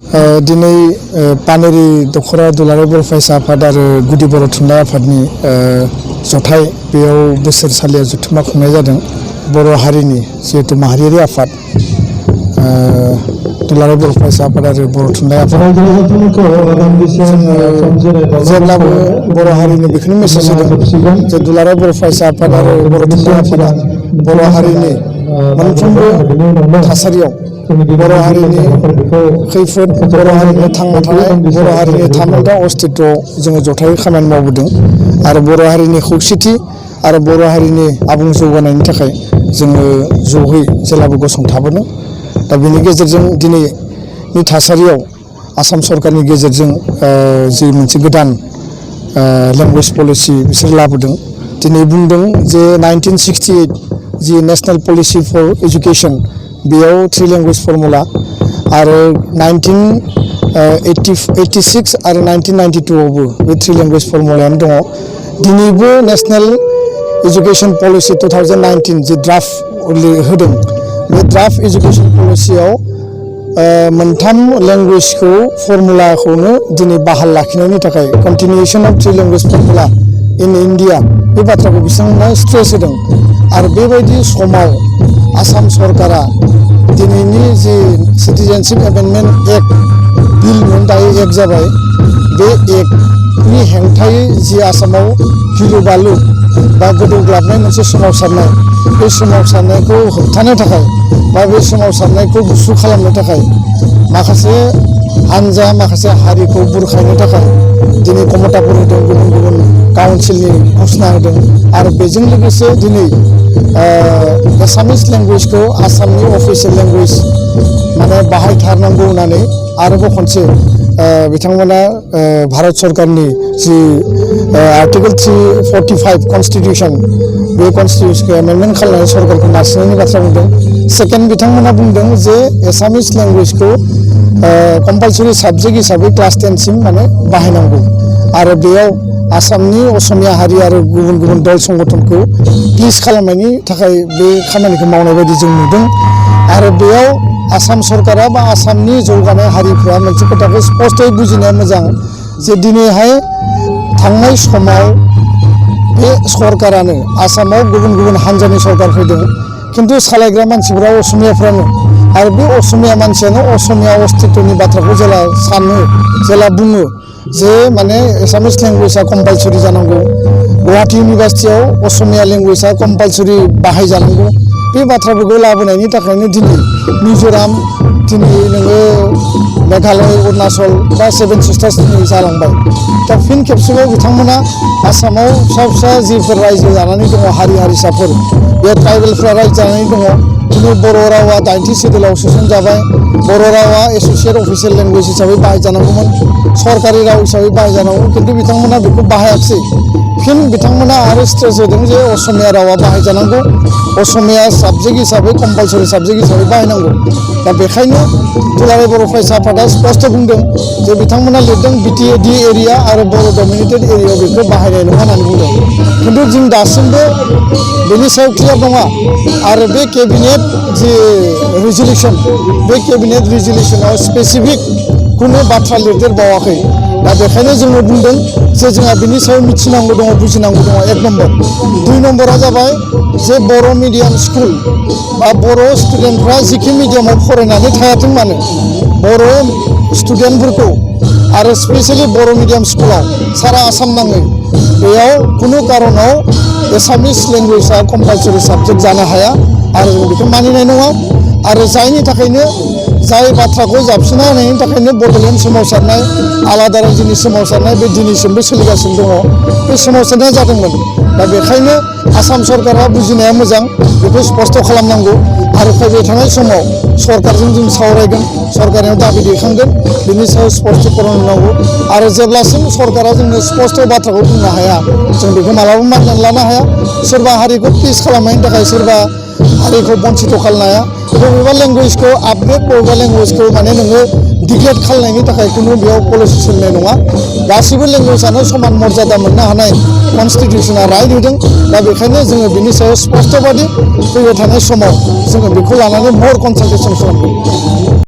दिनै पानेरि दख'रा दुलाराय बर' फरायसा आफाद आरो गुदि बर' थुनलाइ आफादनि जथाय बेयाव बोसोरसालियाव जथुम्मा खुंनाय जादों। बर' हारिनि जिहेतु माहारियारि आफाद दुलाराय बर' फरायसा आफाद आरो बर' थुनलाइ आफाद जेब्लाबो बर' हारिनि बेखौनो मेसेज होदों जे दुलाराय बर' फरायसा आफाद आरो बर' थुनलाइ आफादा बर' हारिनि मोनफ्रोमबो थासारियाव बर' हारिनि खैफोद बर' हारिनि थांना थानाय बर' हारिनि थामोनथा अस्तित्व जोङो जथायै खामानि मावबोदों आरो बर' हारिनि खौसेथि आरो बर' हारिनि आबुं जौगानायनि थाखाय जोङो ज'है जेब्लाबो गसंथाबोदों। दा बेनि गेजेरजों दिनैनि थासारियाव आसाम सरकारनि गेजेरजों जि मोनसे गोदान लेंगुवेज पलिसि बिसोर लाबोदों। दिनै बुंदों जे 1968 जि नेशनेल पलिसि फर एजुकेशन बेयाव 3 लेंगुवेज फर्मुला आरो 1986 आरो 1992 आवबो बे 3 लेंगुवेज फर्मुलायानो दङ। दिनैबो नेशनेल एजुकेशन पलिसि 2019 जि ड्राफ्ट होदों बे ड्राफ्ट एजुकेशन पलिसियाव मोनथाम लेंगुवेजखौ फर्मुलाखौनो दिनै बाहाल लाखिनायनि थाखाय continuation of 3 language formula in India बे बाथ्राखौ बिथांमोना स्ट्रेस होदों। आरो बेबायदि समाव आसाम सरकारा दिनैनि जि सिटिजेनशिप एमेन्डमेन्ट एक्ट बिलमोन दायो एक्ट जाबाय बे एक्टनि हेंथायै जि आसामाव गिलु बालु बा गोदौग्लाबनाय मोनसे सोमावसारनाय बे सोमावसारनायखौ होबथानो थाखाय बा बे सोमावसारनायखौ गुसु खालामनो थाखाय माखासे हानजा माखासे हारिखौ बुरखायनो थाखाय दिनै कमताफोर होदों, गुबुन गुबुन काउन्सिलनि घोषणा होदों आरो बेजों लोगोसे दिनै एसामिस लेंगुवेजखौ आसामनि अफिसियेल लेंगुवेज माने बाहायथारनांगौ होननानै आरोबाव खनसे बिथांमोना भारत सरकारनि जि आर्टिकेल 345 कन्स्टिटिउसन बे कन्स्टिटिउसनखौ एमेन्डमेन्ट खालामनानै सरकारखौ नारसिननायनि बाथ्रा बुंदों। सेकेन्ड बिथांमोना बुंदों जे एसामिस लेंगुवेजखौ कम्पालसरि साबजेक्ट हिसाबै क्लास 10 सिम माने बाहायनांगौ आरो बेयाव आसामनि असमिया हारि आरो गुबुन गुबुन दल संगठनखौ प्लिज खालामनायनि थाखाय बे खामानिखौ मावनाय बायदि जों नुदों। आरो बेयाव आसाम सरकारा बा आसामनि जौगानाय हारिफ्रा मोनसे खोथाखौ स्पष्टयै बुजिनाया मोजां जे दिनैहाय थांनाय समाव बे सरकारानो आसामाव गुबुन गुबुन हानजानि सरकार फैदों खिन्थु सालायग्रा मानसिफोरा असमियाफ्रानो आरो बे असमिया मानसियानो असमिया अस्तित्वनि बाथ्राखौ जेला सानो जेला बुङो जे माने एसामिस लेंगुवेजआ कम्पालसरि जानांगौ, गुवाहाटी इउनिभार्सिटियाव असमिया लेंगुवेजआ कम्पालसरि बाहायजानांगौ बे बाथ्राफोरखौ लाबोनायनि थाखायनो दिनै मिज'राम दिनै नोङो मेघालय अरुणाचल बा 7 सिस्टार्स दिनै जालांबाय। दा फिन खेबसेबाव बिथांमोना आसामाव फिसा फिसा जिफोर रायजो जानानै दङ हारि हारिसाफोर बे ट्राइबेलफ्रा रायजो जानानै दङ। दिनै बर' रावा 80 सिडिउलाव सोसनजाबाय। बर' रावा एस'सियेट अफिसियेल लेंगुवेज हिसाबै बाहायजानांगौमोन, सरकारि राव हिसाबै बाहायजानांगौ खिन्थु बिथांमोना बेखौ बाहायाखिसै। फिन बिथांमोना आरो स्ट्रेस होदों जे असमिया रावा बाहायजानांगौ, असमिया साबजेक्ट हिसाबै कम्पालसरि साबजेक्ट हिसाबै बाहायनांगौ। दा बेखायनो दुलाराय बर' फरायसा आफादा स्पष्ट बुंदों जे बिथांमोना लिरदों बिटिएडि एरिया आरो बर' डमिनेटेड एरियायाव बेखौ बाहायनाय नङा होननानै बुंदों खिन्थु जों दासिमबो बेनि सायाव क्लियार नङा आरो बे केबिनेट जि रिजलिउसन बे केबिनेट रिजलिउसनाव स्पेसिफिक कुनु बाथ्रा लिरदेरबावाखै। दा बेखायनो जोङो बुंदों जे जोंहा बिनि सायाव मिथिनांगौ दङ, बुजिनांगौ दङ 1 नम्बर। 2 नम्बरा जाबाय जे बर' मिडियाम स्कुल बा बर' स्टुडेन्टफ्रा जिखि मिडियामाव फरायनानै थायाथों मानो बर' स्टुडेन्टफोरखौ आरो स्पेसियेलि बर' मिडियाम स्कुलाव सारा आसाम नाङै बेयाव कुनु कारनाव एसामिस लेंगुवेजआ कम्पालसरि साबजेक्ट जानो हाया आरो जों बेखौ मानिनाय नङा। आरो जायनि थाखायनो जाय बाथ्राखौ जाबसिनना होनायनि थाखायनो बड'लेण्ड सोमावसारनाय आलादा रायजोनि सोमावसारनाय बे दिनैसिमबो सोलिगासिनो दङ। बे सोमावसारनाया जादोंमोन। दा बेखायनो आसाम सरकारा बुजिनाया मोजां, बेखौ स्पष्ट खालामनांगौ आरो फैबाय थानाय समाव सरकारजों जों सावरायगोन, सरकारनियाव दाबि दैखांगोन, बिनि सायाव स्पष्टीकरण होनांगौ आरो जेब्लासिम सरकारा जोंनो स्पष्ट बाथ्राखौ बुंनो हाया जों बेखौ मालाबाबो मानिनानै लानो हाया। सोरबा हारिखौ प्लिज खालामनायनि थाखाय सोरबा हारिखौ बन्सित खालामनो हाया। बबेबा लेंगुवेजखौ आपग्रेड बबेबा लेंगुवेजखौ माने नोङो डिग्रेड खालामनायनि थाखाय खुनु बेयाव पलिसि सोलिनाय नङा। गासिबो लेंगुवेजआनो समान मर्यादा मोननो हानाय कन्स्टिटिउसना राइट होदों। दा बेखायनो जोङो बिनि सायाव स्पष्टबादि फैबाय थानाय समाव जोङो बेखौ लानानै मर कनसालटेसन खालामगोन।